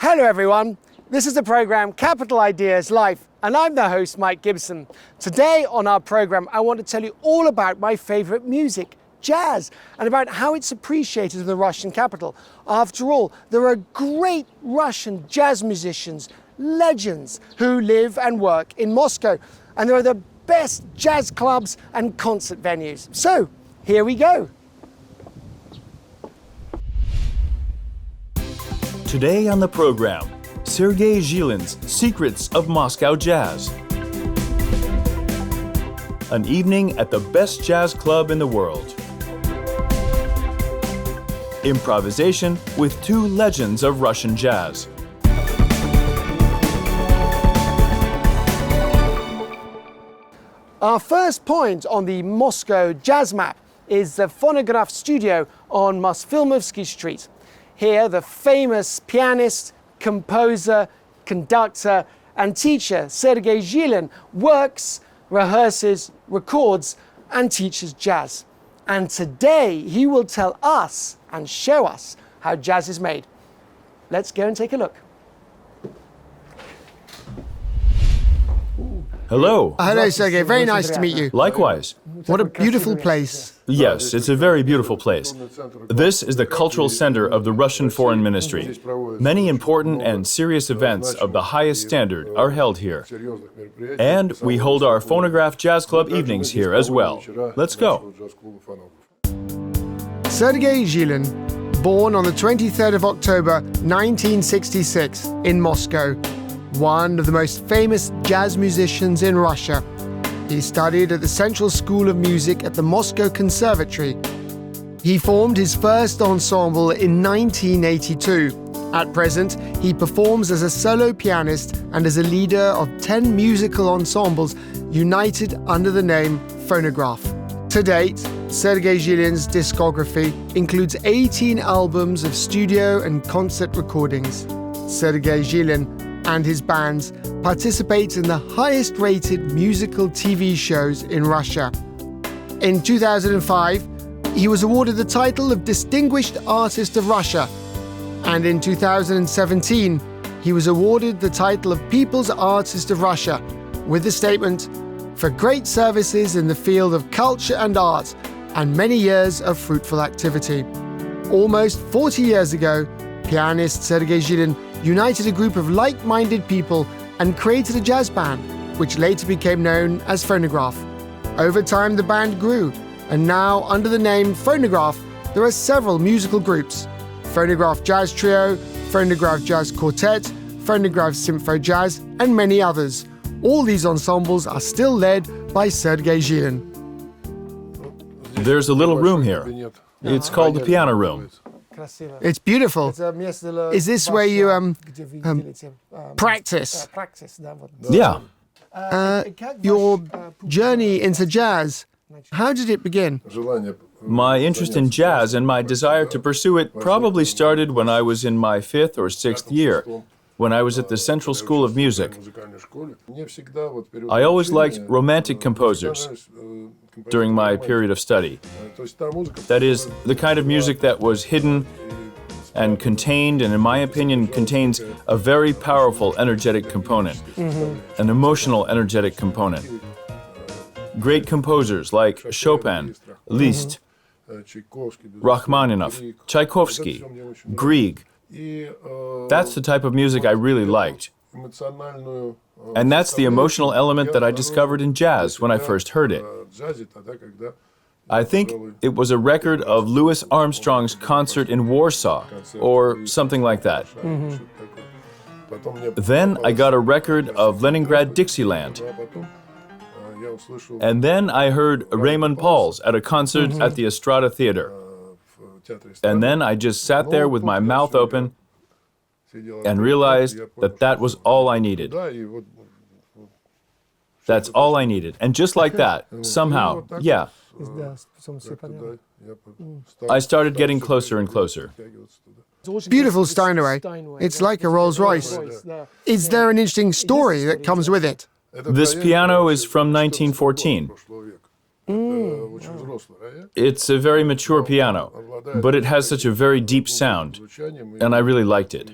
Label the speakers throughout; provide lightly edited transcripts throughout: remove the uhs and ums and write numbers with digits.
Speaker 1: Hello everyone, this is the program Capital Ideas Live and I'm the host Mike Gibson. Today on our program I want to tell you all about my favorite music, jazz, and about how it's appreciated in the Russian capital. After all, there are great Russian jazz musicians, legends, who live and work in Moscow, and there are the best jazz clubs and concert venues. So, here we go.
Speaker 2: Today on the program, Sergey Zhilin's Secrets of Moscow Jazz. An evening at the best jazz club in the world. Improvisation with two legends of Russian jazz.
Speaker 1: Our first point on the Moscow jazz map is the phonograph studio on Mosfilmovsky Street. Here, the famous pianist, composer, conductor, and teacher Sergey Zhilin works, rehearses, records, and teaches jazz. And today, he will tell us and show us how jazz is made. Let's go and take a look.
Speaker 2: Hello.
Speaker 1: Hello, Sergey. Very nice to meet you.
Speaker 2: Likewise.
Speaker 1: What a beautiful place.
Speaker 2: Yes, it's a very beautiful place. This is the cultural center of the Russian Foreign Ministry. Many important and serious events of the highest standard are held here. And we hold our Phonograph Jazz Club evenings here as well. Let's go.
Speaker 1: Sergey Zhilin, born on the 23rd of October 1966 in Moscow, one of the most famous jazz musicians in Russia. He studied at the Central School of Music at the Moscow Conservatory. He formed his first ensemble in 1982. At present, he performs as a solo pianist and as a leader of 10 musical ensembles united under the name Phonograph. To date, Sergey Zhilin's discography includes 18 albums of studio and concert recordings. Sergey Zhilin and his bands participate in the highest-rated musical TV shows in Russia. In 2005, he was awarded the title of Distinguished Artist of Russia, and in 2017, he was awarded the title of People's Artist of Russia with the statement, "For great services in the field of culture and art, and many years of fruitful activity." Almost 40 years ago, pianist Sergey Zhilin united a group of like-minded people and created a jazz band, which later became known as Phonograph. Over time, the band grew, and now, under the name Phonograph, there are several musical groups: Phonograph Jazz Trio, Phonograph Jazz Quartet, Phonograph Sympho Jazz, and many others. All these ensembles are still led by Sergey Zhilin.
Speaker 2: There's a little room here. It's called the piano room.
Speaker 1: It's beautiful. Is this where you practice?
Speaker 2: Yeah.
Speaker 1: Your journey into jazz, how did it begin?
Speaker 2: My interest in jazz and my desire to pursue it probably started when I was in my 5th or 6th year, when I was at the Central School of Music. I always liked romantic composers during my period of study. That is, the kind of music that was hidden and contained, and in my opinion, contains a very powerful energetic component, an emotional energetic component. Great composers like Chopin, Liszt, Rachmaninoff, Tchaikovsky, Grieg. That's the type of music I really liked. And that's the emotional element that I discovered in jazz when I first heard it. I think it was a record of Louis Armstrong's concert in Warsaw, or something like that. Then I got a record of Leningrad Dixieland. And then I heard Raymond Pauls at a concert at the Estrada Theater. And then I just sat there with my mouth open and realized that that was all I needed. That's all I needed. And just like that, somehow, yeah, I started getting closer and closer.
Speaker 1: Beautiful Steinway. It's like a Rolls Royce. Is there an interesting story that comes with it?
Speaker 2: This piano is from 1914. It's a very mature piano, but it has such a very deep sound, and I really liked it.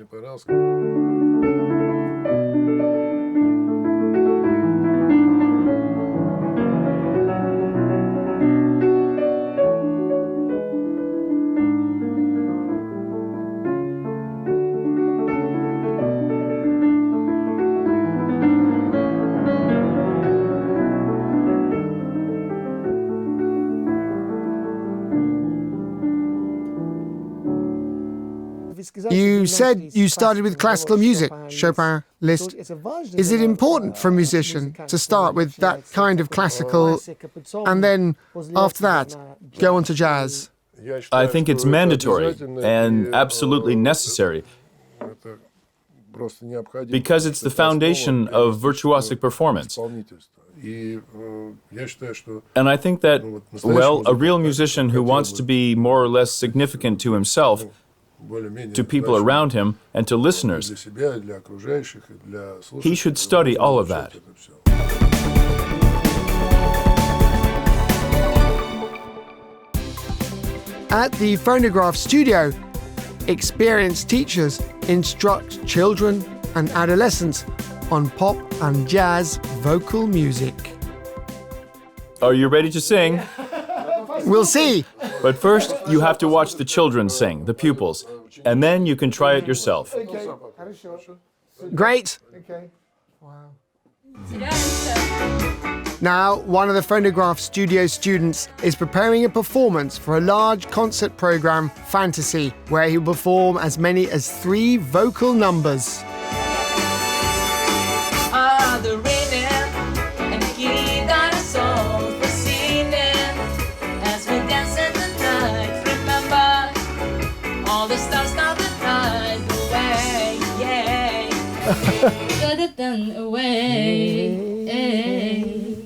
Speaker 1: You said you started with classical music, Chopin, Liszt. Is it important for a musician to start with that kind of classical and then, after that, go on to jazz?
Speaker 2: I think it's mandatory and absolutely necessary because it's the foundation of virtuosic performance. And I think that, well, a real musician who wants to be more or less significant to himself, to people around him, and to listeners, he should study all of that.
Speaker 1: At the phonograph studio, experienced teachers instruct children and adolescents on pop and jazz vocal music.
Speaker 2: Are you ready to sing?
Speaker 1: We'll see.
Speaker 2: But first, you have to watch the children sing, the pupils, and then you can try it yourself.
Speaker 1: Great. Now, one of the phonograph studio students is preparing a performance for a large concert program, Fantasy, where he will perform as many as 3 vocal numbers.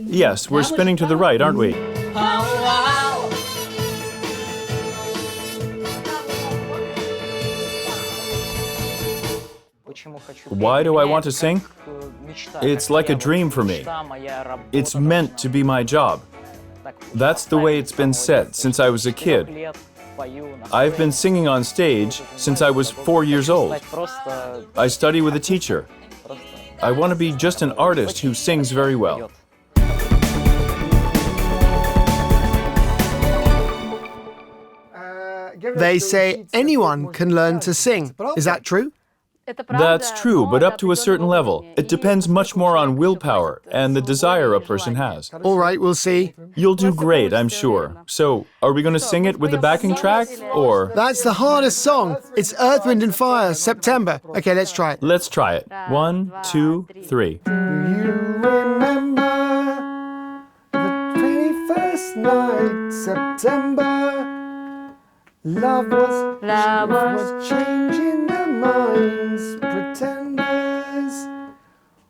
Speaker 2: Yes, we're spinning to the right, aren't we? Why do I want to sing? It's like a dream for me. It's meant to be my job. That's the way it's been said since I was a kid. I've been singing on stage since I was 4 years old. I study with a teacher. I want to be just an artist who sings very well.
Speaker 1: They say anyone can learn to sing. Is that true?
Speaker 2: That's true, but up to a certain level. It depends much more on willpower and the desire a person has.
Speaker 1: All right, we'll see.
Speaker 2: You'll do great, I'm sure. So, are we going to sing it with the backing track, or...?
Speaker 1: That's the hardest song. It's Earth, Wind and Fire, September. Okay, let's try it.
Speaker 2: Let's try it. 1, 2, 3.
Speaker 1: Do you remember the 21st night, September? Love was changing their minds, pretenders,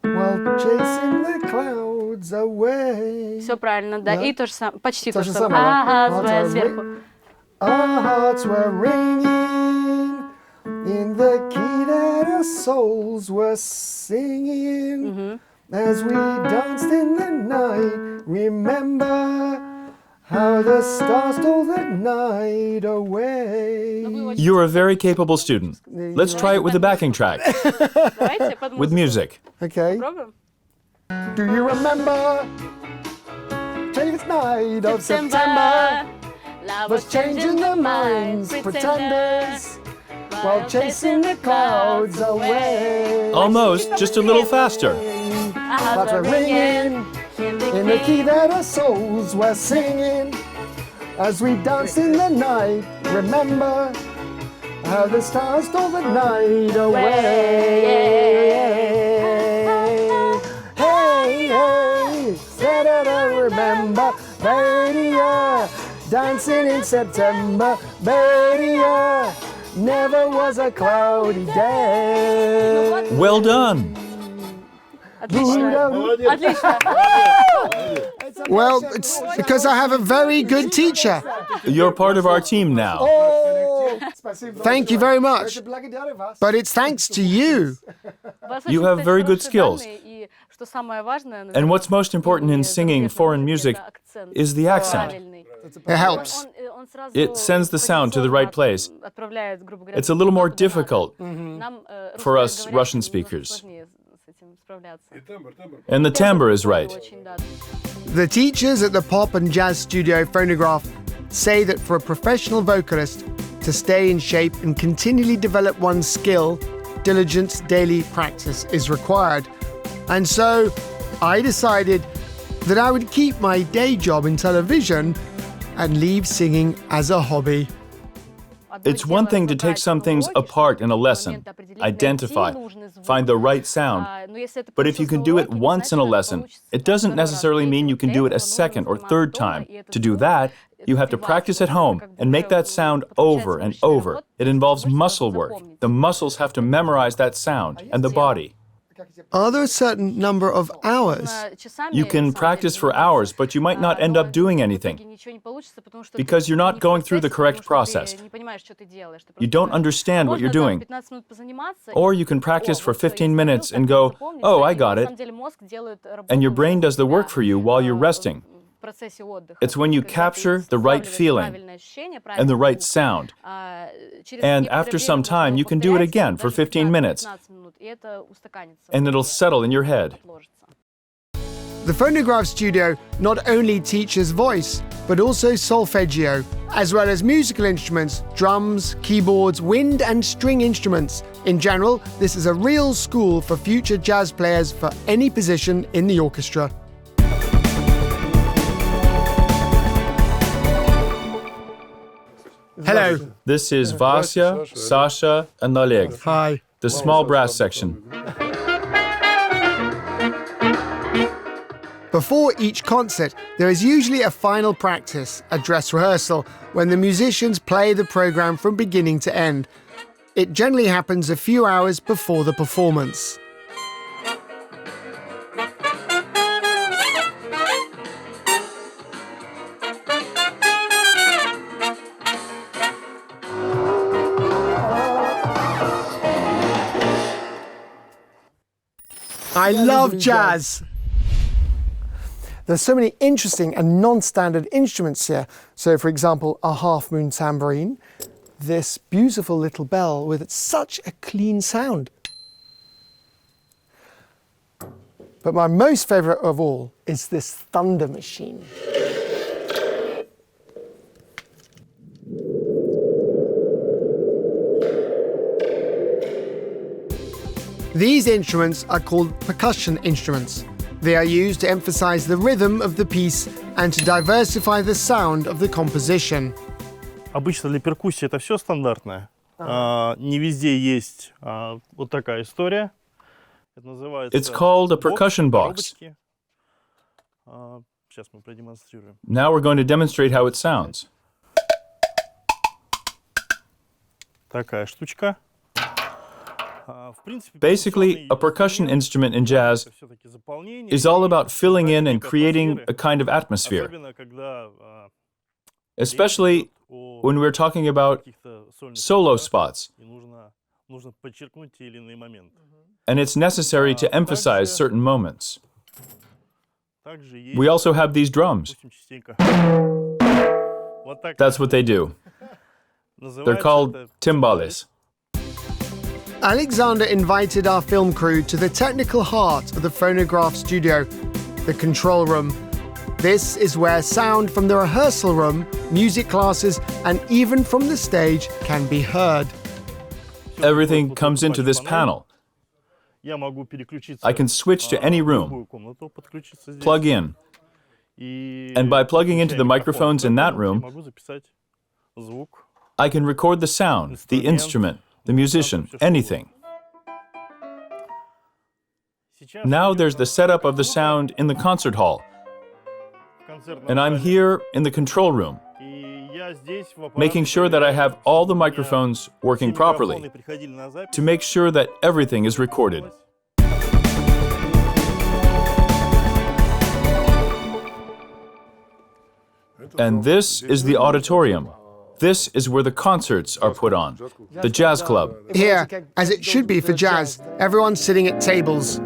Speaker 1: while chasing the clouds away.
Speaker 3: Все правильно, да, и то же самое, почти то же
Speaker 1: самое.
Speaker 3: самое. Ага, своя сверху.
Speaker 1: Our hearts were ringing in the key that our souls were singing as we danced in the night. Remember how the stars stole the night away.
Speaker 2: You're a very capable student. Let's try it with the backing track. With music.
Speaker 1: Okay. Do you remember 25th night of September?
Speaker 3: Love
Speaker 1: Was changing their minds, pretenders, while chasing the clouds away.
Speaker 2: Almost, just a little faster.
Speaker 1: Hearts were ringing in the key that our souls were singing as we danced in the night. Remember how the stars stole the night away. Hey, hey, said I remember, baby, dancing in September, baby, never was a cloudy day.
Speaker 2: Well done.
Speaker 3: Отлично.
Speaker 1: Well, it's because I have a very good teacher.
Speaker 2: You're part of our team now.
Speaker 1: Thank you very much. But it's thanks to you.
Speaker 2: You have very good skills. And what's most important in singing foreign music is the accent.
Speaker 1: It helps.
Speaker 2: It sends the sound to the right place. It's a little more difficult for us Russian speakers. And the timbre is right.
Speaker 1: The teachers at the pop and jazz studio Phonograph say that for a professional vocalist to stay in shape and continually develop one's skill, diligent daily practice is required. And so I decided that I would keep my day job in television and leave singing as a hobby.
Speaker 2: It's one thing to take some things apart in a lesson, identify, find the right sound. But if you can do it once in a lesson, it doesn't necessarily mean you can do it a second or third time. To do that, you have to practice at home and make that sound over and over. It involves muscle work. The muscles have to memorize that sound, and the body.
Speaker 1: Are there a certain number of hours?
Speaker 2: You can practice for hours, but you might not end up doing anything because you're not going through the correct process. You don't understand what you're doing. Or you can practice for 15 minutes and go, oh, I got it. And your brain does the work for you while you're resting. It's when you capture the right feeling and the right sound. And after some time, you can do it again for 15 minutes. And it'll settle in your head.
Speaker 1: The Phonograph studio not only teaches voice, but also solfeggio, as well as musical instruments, drums, keyboards, wind and string instruments. In general, this is a real school for future jazz players for any position in the orchestra. Hello.
Speaker 2: This is Vasya, Sasha, and Oleg,
Speaker 1: Hi.
Speaker 2: the small brass section.
Speaker 1: Before each concert, there is usually a final practice, a dress rehearsal, when the musicians play the program from beginning to end. It generally happens a few hours before the performance. I love jazz. There's so many interesting and non-standard instruments here. So, for example, a half-moon tambourine, this beautiful little bell with such a clean sound. But my most favorite of all is this thunder machine. These instruments are called percussion instruments. They are used to emphasize the rhythm of the piece and to diversify the sound of the composition.
Speaker 4: Обычно для перкуссии это все стандартное. Не везде есть вот такая история. Это называется
Speaker 2: It's called a percussion box.
Speaker 4: коробочки. Сейчас мы продемонстрируем.
Speaker 2: Now we're going to demonstrate how it sounds.
Speaker 4: Такая штучка. В принципе,
Speaker 2: Basically, a percussion instrument in jazz
Speaker 4: всё-таки заполнение.
Speaker 2: is all about filling in and creating a kind of atmosphere,
Speaker 4: Особенно когда
Speaker 2: especially when we're talking about
Speaker 4: каких-то сольных
Speaker 2: solo
Speaker 4: номерах,
Speaker 2: spots,
Speaker 4: и нужно подчеркнуть те или иные моменты.
Speaker 2: and it's necessary to emphasize certain moments.
Speaker 4: Также есть,
Speaker 2: We also have these drums.
Speaker 4: допустим, частенько. Вот так
Speaker 2: That's what they do. They're
Speaker 4: называется
Speaker 2: called
Speaker 4: это
Speaker 2: timbales.
Speaker 1: Alexander invited our film crew to the technical heart of the Phonograph studio, the control room. This is where sound from the rehearsal room, music classes, and even from the stage can be heard.
Speaker 2: Everything comes into this panel.
Speaker 4: Я могу переключиться
Speaker 2: I can switch to any
Speaker 4: в
Speaker 2: room,
Speaker 4: любую комнату, подключиться здесь.
Speaker 2: plug in,
Speaker 4: И
Speaker 2: and by plugging into the
Speaker 4: включая
Speaker 2: microphones in that
Speaker 4: микрофон,
Speaker 2: room,
Speaker 4: я могу записать звук.
Speaker 2: I can record the sound, the instrument, the musician, anything.
Speaker 4: Сейчас
Speaker 2: Now there's the setup of the sound in the concert hall,
Speaker 4: в концертном
Speaker 2: and I'm
Speaker 4: зале.
Speaker 2: here in the control room,
Speaker 4: И я здесь в аппарате
Speaker 2: making sure that I have all the
Speaker 4: проверяю,
Speaker 2: microphones working
Speaker 4: все
Speaker 2: properly,
Speaker 4: микрофоны приходили на запись.
Speaker 2: to make sure that everything is recorded. And this is the auditorium. This is where the concerts are put on, the jazz club.
Speaker 1: Here, as it should be for jazz, everyone's sitting at tables.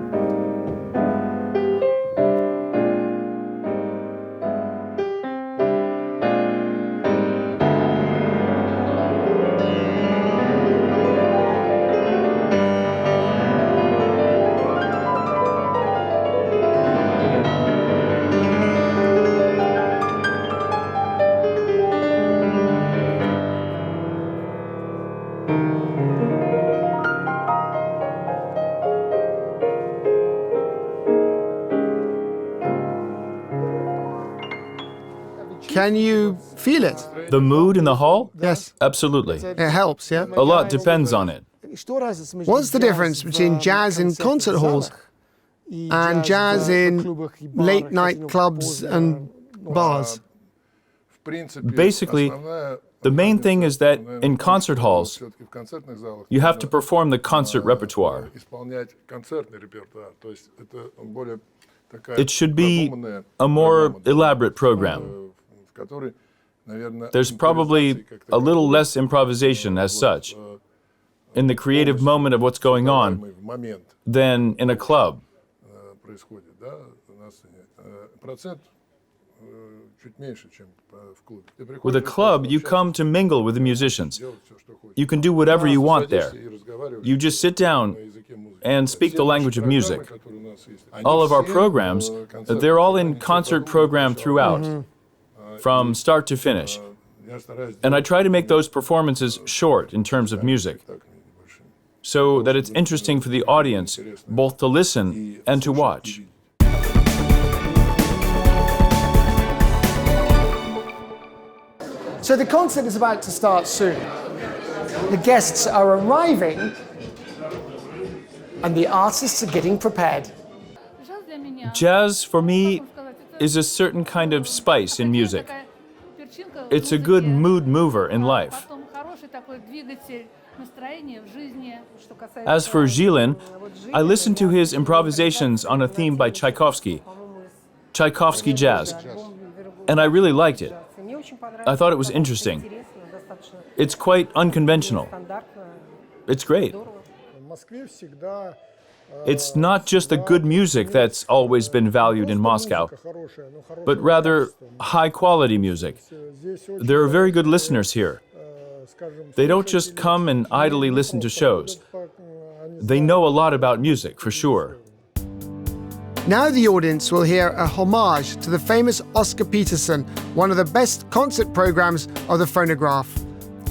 Speaker 1: Can you feel it?
Speaker 2: The mood in the hall?
Speaker 1: Yes.
Speaker 2: Absolutely.
Speaker 1: It helps, yeah?
Speaker 2: A lot depends on it.
Speaker 1: What's the difference between jazz in concert halls and jazz in late night clubs and bars?
Speaker 2: Basically, the main thing is that in concert halls, you have to perform the concert repertoire. It should be a more elaborate program. There's probably a little less improvisation as such in the creative moment of what's going on than in a club. With a club, you come to mingle with the musicians. You can do whatever you want there. You just sit down and speak the language of music. All of our programs, they're all in concert program throughout, from start to finish. And I try to make those performances short in terms of music, so that it's interesting for the audience, both to listen and to watch.
Speaker 1: So the concert is about to start soon. The guests are arriving and the artists are getting prepared.
Speaker 2: Jazz, for me, is a certain kind of spice in music. It's a good mood mover in life. As for Zhilin, I listened to his improvisations on a theme by Tchaikovsky jazz, and I really liked it. I thought it was interesting. It's quite unconventional. It's great. It's not just the good music that's always been valued in Moscow, but rather high-quality music. There are very good listeners here. They don't just come and idly listen to shows. They know a lot about music, for sure.
Speaker 1: Now the audience will hear a homage to the famous Oscar Peterson, one of the best concert programs of the phonograph.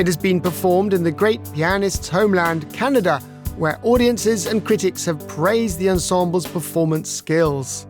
Speaker 1: It has been performed in the great pianist's homeland, Canada, where audiences and critics have praised the ensemble's performance skills.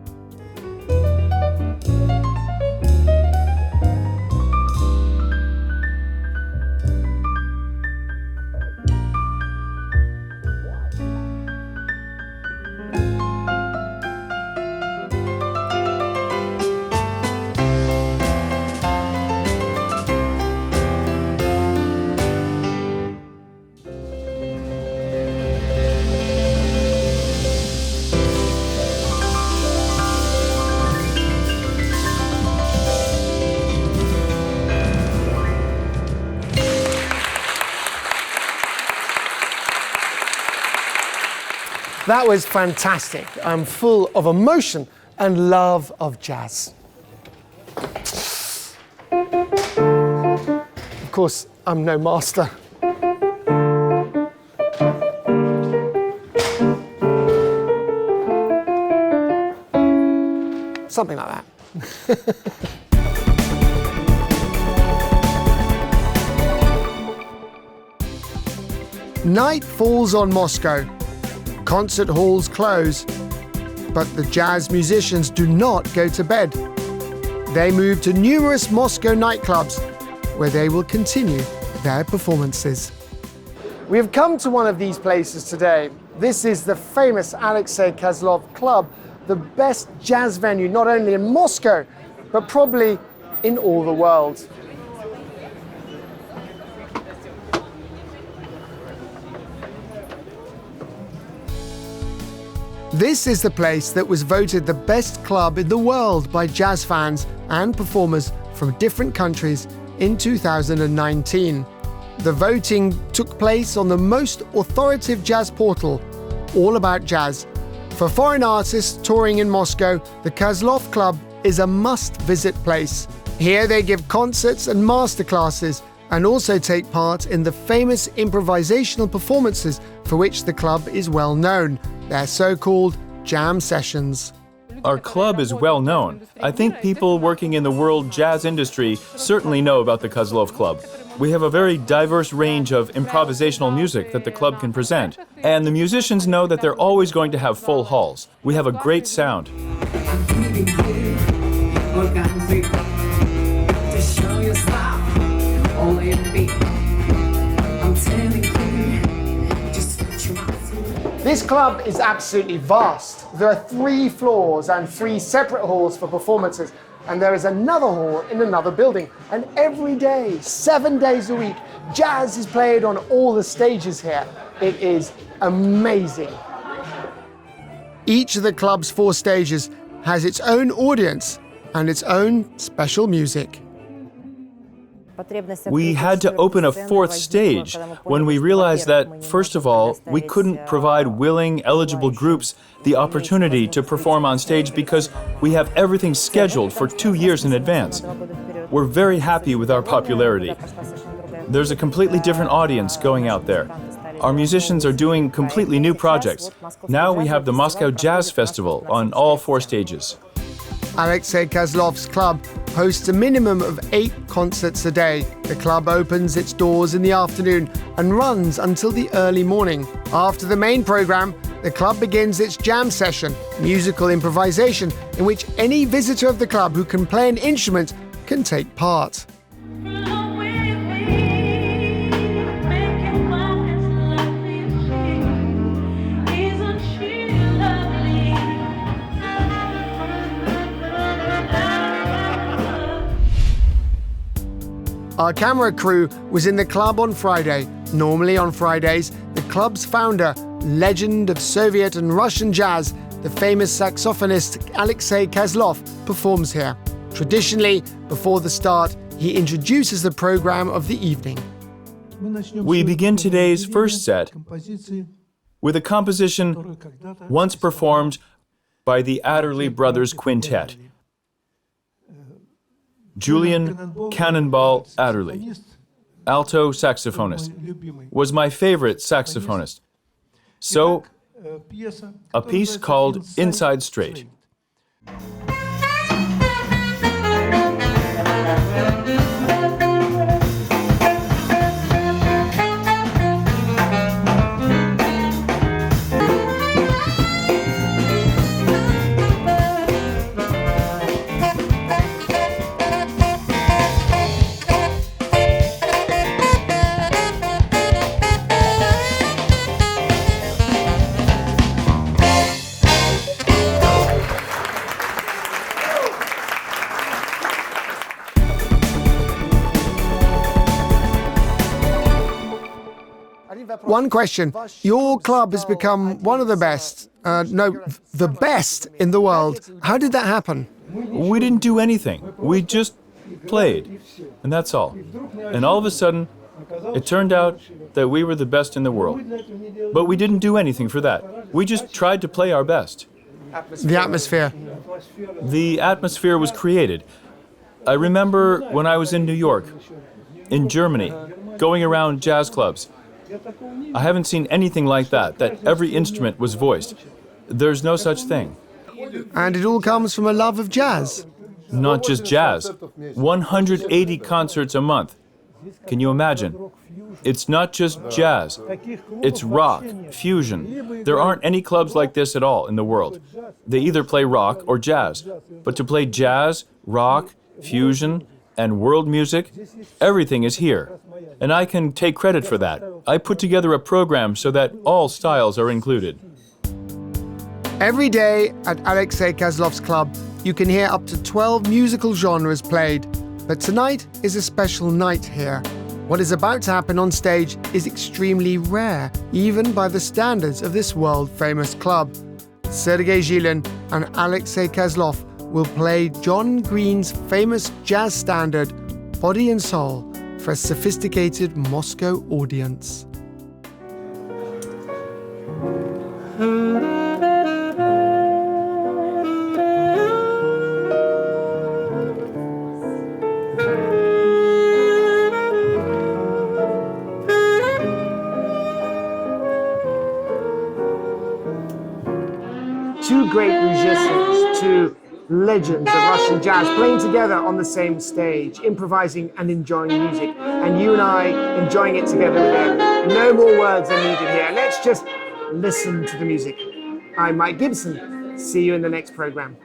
Speaker 1: That was fantastic. I'm full of emotion and love of jazz. Of course, I'm no master. Something like that. Night falls on Moscow. Concert halls close, but the jazz musicians do not go to bed. They move to numerous Moscow nightclubs, where they will continue their performances. We have come to one of these places today. This is the famous Alexei Kozlov Club, the best jazz venue not only in Moscow, but probably in all the world. This is the place that was voted the best club in the world by jazz fans and performers from different countries in 2019. The voting took place on the most authoritative jazz portal, All About Jazz. For foreign artists touring in Moscow, the Kozlov Club is a must-visit place. Here they give concerts and masterclasses and also take part in the famous improvisational performances for which the club is well known. They're so-called jam sessions.
Speaker 2: Our club is well known. I think people working in the world jazz industry certainly know about the Kozlov Club. We have a very diverse range of improvisational music that the club can present, and the musicians know that they're always going to have full halls. We have a great sound.
Speaker 1: This club is absolutely vast. There are 3 floors and 3 separate halls for performances. And there is another hall in another building. And every day, 7 days a week, jazz is played on all the stages here. It is amazing. Each of the club's 4 stages has its own audience and its own special music.
Speaker 2: We had to open a 4th stage when we realized that, first of all, we couldn't provide willing, eligible groups the opportunity to perform on stage because we have everything scheduled for 2 years in advance. We're very happy with our popularity. There's a completely different audience going out there. Our musicians are doing completely new projects. Now we have the Moscow Jazz Festival on all 4 stages.
Speaker 1: Alexei Kozlov's club hosts a minimum of 8 concerts a day. The club opens its doors in the afternoon and runs until the early morning. After the main program, the club begins its jam session, musical improvisation, in which any visitor of the club who can play an instrument can take part. Our camera crew was in the club on Friday. Normally on Fridays, the club's founder, legend of Soviet and Russian jazz, the famous saxophonist Alexei Kozlov, performs here. Traditionally, before the start, he introduces the program of the evening.
Speaker 2: We begin today's first set with a composition once performed by the Adderley Brothers Quintet. Julian Cannonball Adderley, alto saxophonist, was my favorite saxophonist. So, a piece called Inside Straight.
Speaker 1: One question. Your club has become one of the best, the best in the world. How did that happen?
Speaker 2: We didn't do anything. We just played, and that's all. And all of a sudden, it turned out that we were the best in the world. But we didn't do anything for that. We just tried to play our best.
Speaker 1: The atmosphere.
Speaker 2: The atmosphere was created. I remember when I was in New York, in Germany, going around jazz clubs. I haven't seen anything like that every instrument was voiced. There's no such thing.
Speaker 1: And it all comes from a love of jazz.
Speaker 2: Not just jazz. 180 concerts a month. Can you imagine? It's not just jazz. It's rock, fusion. There aren't any clubs like this at all in the world. They either play rock or jazz. But to play jazz, rock, fusion, and world music, everything is here. And I can take credit for that. I put together a program so that all styles are included.
Speaker 1: Every day at Alexei Kozlov's club, you can hear up to 12 musical genres played. But tonight is a special night here. What is about to happen on stage is extremely rare, even by the standards of this world-famous club. Sergey Zhilin and Alexei Kozlov will play John Green's famous jazz standard, Body and Soul, for a sophisticated Moscow audience. Two great musicians, two legends of Russian jazz playing together on the same stage, improvising and enjoying music, and you and I enjoying it together with them. No more words are needed here. Let's just listen to the music. I'm Mike Gibson. See you in the next program.